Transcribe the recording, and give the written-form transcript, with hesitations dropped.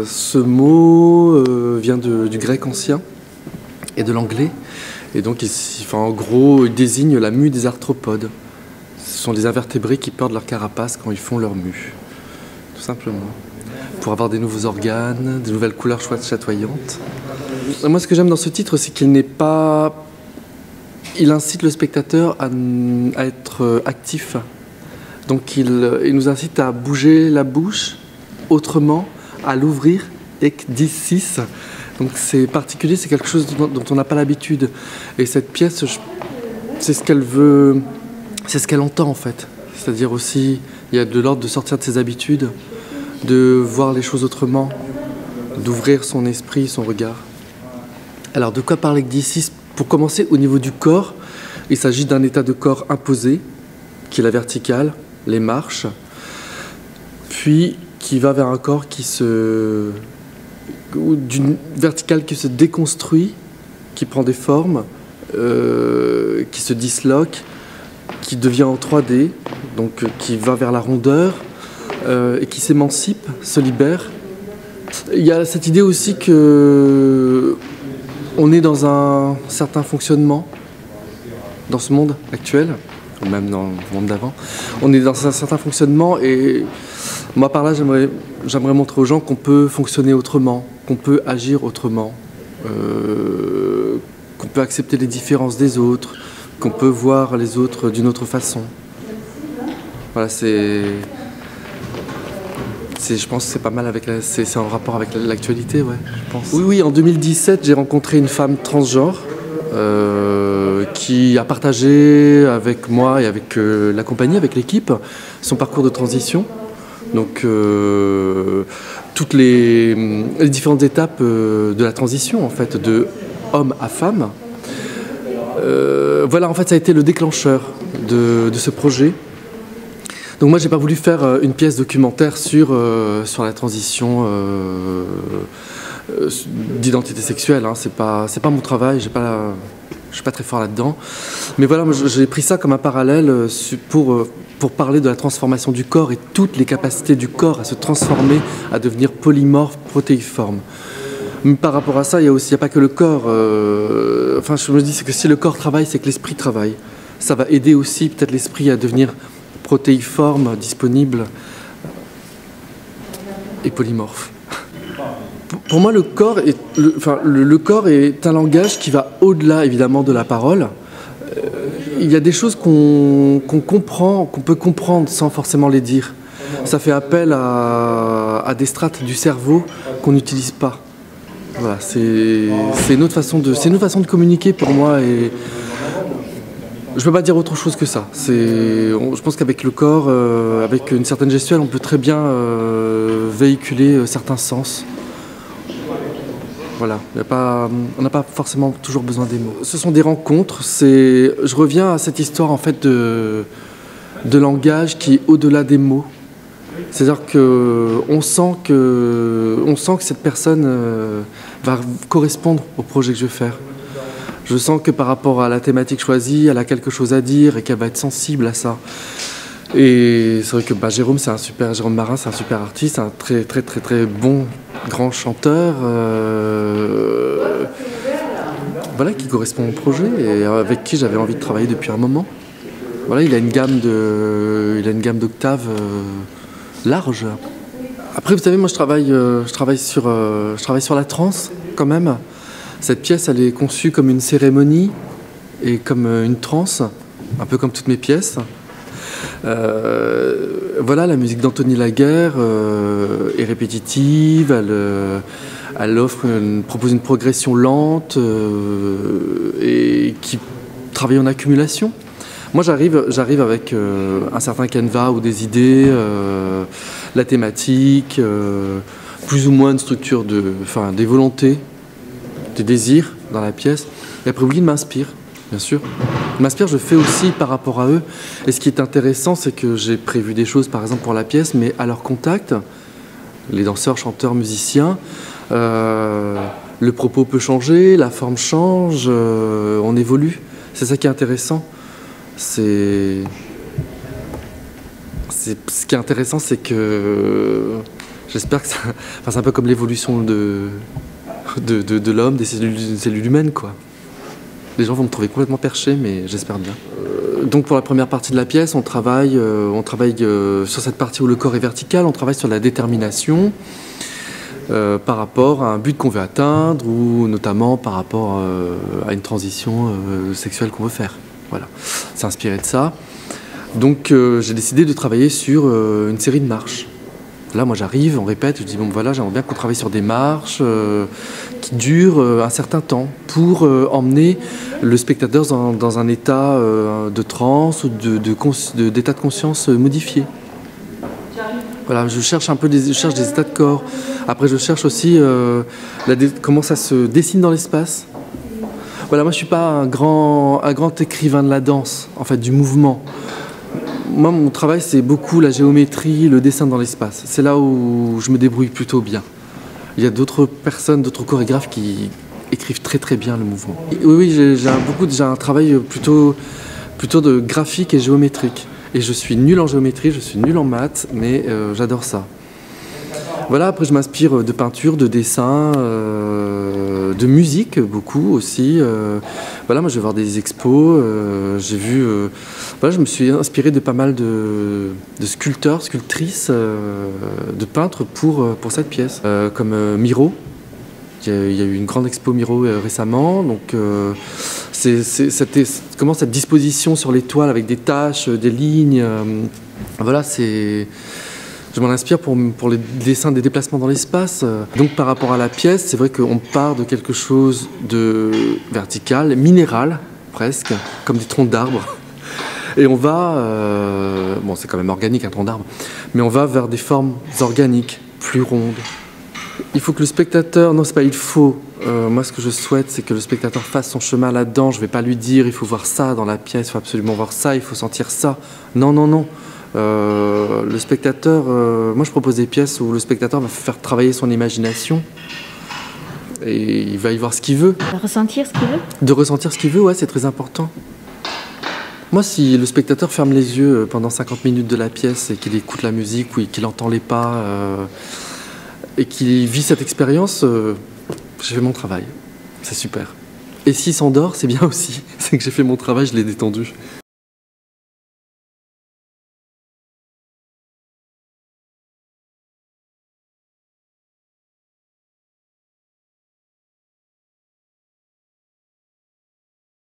Ce mot vient du grec ancien et de l'anglais. Et donc, en gros, il désigne la mue des arthropodes. Ce sont les invertébrés qui perdent leur carapace quand ils font leur mue, tout simplement. Pour avoir des nouveaux organes, des nouvelles couleurs chatoyantes. Moi, ce que j'aime dans ce titre, c'est qu'il n'est pas... Il incite le spectateur à être actif. Donc, il nous incite à bouger la bouche autrement, à l'ouvrir, ekdissis. Donc, c'est particulier, c'est quelque chose dont on n'a pas l'habitude. Et cette pièce, c'est ce qu'elle veut... C'est ce qu'elle entend en fait, c'est-à-dire aussi, il y a de l'ordre de sortir de ses habitudes, de voir les choses autrement, d'ouvrir son esprit, son regard. Alors de quoi parle ekdissis? Pour commencer, au niveau du corps, il s'agit d'un état de corps imposé, qui est la verticale, les marches, puis qui va vers un corps d'une verticale qui se déconstruit, qui prend des formes, qui se disloque, qui devient en 3D, donc qui va vers la rondeur et qui s'émancipe, se libère. Il y a cette idée aussi que on est dans un certain fonctionnement dans ce monde actuel, ou même dans le monde d'avant. On est dans un certain fonctionnement et moi par là j'aimerais montrer aux gens qu'on peut fonctionner autrement, qu'on peut agir autrement, qu'on peut accepter les différences des autres, qu'on peut voir les autres d'une autre façon. Voilà, je pense que c'est pas mal c'est en rapport avec l'actualité, ouais, je pense. Oui, en 2017, j'ai rencontré une femme transgenre qui a partagé avec moi et avec la compagnie, avec l'équipe, son parcours de transition. Donc, toutes les différentes étapes de la transition, en fait, de homme à femme. Voilà, en fait, ça a été le déclencheur de ce projet. Donc moi, j'ai pas voulu faire une pièce documentaire sur la transition d'identité sexuelle. Hein. C'est pas mon travail. Je suis pas très fort là-dedans. Mais voilà, j'ai pris ça comme un parallèle pour parler de la transformation du corps et toutes les capacités du corps à se transformer, à devenir polymorphe, protéiforme. Mais par rapport à ça, il y a pas que le corps. Enfin, je me dis que si le corps travaille, c'est que l'esprit travaille. Ça va aider aussi peut-être l'esprit à devenir protéiforme, disponible et polymorphe. Pour moi, le corps est un langage qui va au-delà évidemment de la parole. Il y a des choses qu'on comprend, qu'on peut comprendre sans forcément les dire. Ça fait appel à des strates du cerveau qu'on n'utilise pas. Voilà, c'est une autre façon de communiquer pour moi et je ne peux pas dire autre chose que ça. Je pense qu'avec le corps, avec une certaine gestuelle, on peut très bien véhiculer certains sens. Voilà, on n'a pas forcément toujours besoin des mots. Ce sont des rencontres. Je reviens à cette histoire en fait de langage qui est au-delà des mots. C'est-à-dire qu'on sent que cette personne va correspondre au projet que je vais faire. Je sens que par rapport à la thématique choisie, elle a quelque chose à dire et qu'elle va être sensible à ça. Et c'est vrai que Jérôme Marin, c'est un super artiste, un très très très très bon grand chanteur, voilà, qui correspond au projet et avec qui j'avais envie de travailler depuis un moment. Voilà, il a une gamme d'octaves large. Après, vous savez, moi je travaille sur la transe quand même. Cette pièce, elle est conçue comme une cérémonie et comme une transe, un peu comme toutes mes pièces. Voilà, la musique d'Anthony Laguerre est répétitive, elle propose une progression lente et qui travaille en accumulation. Moi, j'arrive avec un certain canevas ou des idées, la thématique, plus ou moins une structure des volontés, des désirs dans la pièce. Et après, oui, il m'inspire, bien sûr. Il m'inspire, je fais aussi par rapport à eux. Et ce qui est intéressant, c'est que j'ai prévu des choses, par exemple, pour la pièce, mais à leur contact, les danseurs, chanteurs, musiciens, le propos peut changer, la forme change, on évolue. C'est ça qui est intéressant. Ce qui est intéressant, c'est que J'espère que ça... Enfin, c'est un peu comme l'évolution de l'homme, des cellules humaines, quoi. Les gens vont me trouver complètement perché, mais j'espère bien. Donc pour la première partie de la pièce, on travaille sur cette partie où le corps est vertical, on travaille sur la détermination par rapport à un but qu'on veut atteindre ou notamment par rapport à une transition sexuelle qu'on veut faire. Voilà, c'est inspiré de ça. Donc j'ai décidé de travailler sur une série de marches. Là, moi j'arrive, on répète, je dis bon voilà, j'aimerais bien qu'on travaille sur des marches qui durent un certain temps pour emmener le spectateur dans un état de transe ou d'état de conscience modifié. Voilà, je cherche un peu des états de corps. Après, je cherche aussi comment ça se dessine dans l'espace. Voilà, moi je suis pas un grand écrivain de la danse, en fait, du mouvement. Moi, mon travail, c'est beaucoup la géométrie, le dessin dans l'espace. C'est là où je me débrouille plutôt bien. Il y a d'autres personnes, d'autres chorégraphes qui écrivent très très bien le mouvement. Oui, j'ai un travail plutôt de graphique et géométrique. Et je suis nul en géométrie, je suis nul en maths, mais j'adore ça. Voilà, après je m'inspire de peinture, de dessin, de musique beaucoup aussi. Voilà, moi je vais voir des expos, voilà, je me suis inspiré de pas mal de sculpteurs, sculptrices, de peintres pour cette pièce. Comme Miro, il y a eu une grande expo Miro récemment, donc comment cette disposition sur les toiles avec des taches, des lignes, voilà, je m'en inspire pour les dessins des déplacements dans l'espace. Donc par rapport à la pièce, c'est vrai qu'on part de quelque chose de vertical, minéral presque, comme des troncs d'arbres. Et on va, bon c'est quand même organique un tronc d'arbre, mais on va vers des formes organiques, plus rondes. Il faut que le spectateur, non c'est pas il faut, moi ce que je souhaite c'est que le spectateur fasse son chemin là-dedans. Je vais pas lui dire il faut voir ça dans la pièce, il faut absolument voir ça, il faut sentir ça. Non, non, non. Le spectateur, moi je propose des pièces où le spectateur va faire travailler son imagination et il va y voir ce qu'il veut. De ressentir ce qu'il veut. De ressentir ce qu'il veut, ouais, c'est très important. Moi, si le spectateur ferme les yeux pendant 50 minutes de la pièce et qu'il écoute la musique ou qu'il entend les pas et qu'il vit cette expérience, j'ai fait mon travail. C'est super. Et s'il s'endort, c'est bien aussi. C'est que j'ai fait mon travail, je l'ai détendu.